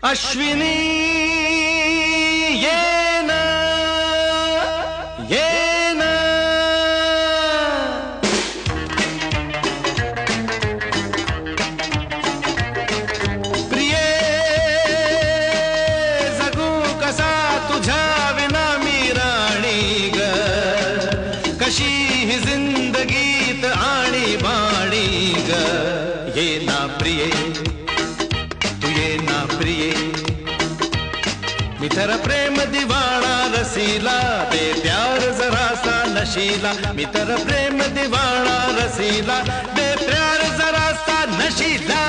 अश्विनी ये ना प्रिये जगू कसा तुझ्या विना मी राणी ग कशी ही जिंदगीत आणि बाणी ग ये ना प्रिये तू ये ना प्रिये मी तर प्रेम दिवाणा रसीला दे प्यार जरासा नशीला मी तर प्रेम दिवाणा रसीला दे प्यार जरासा नशीला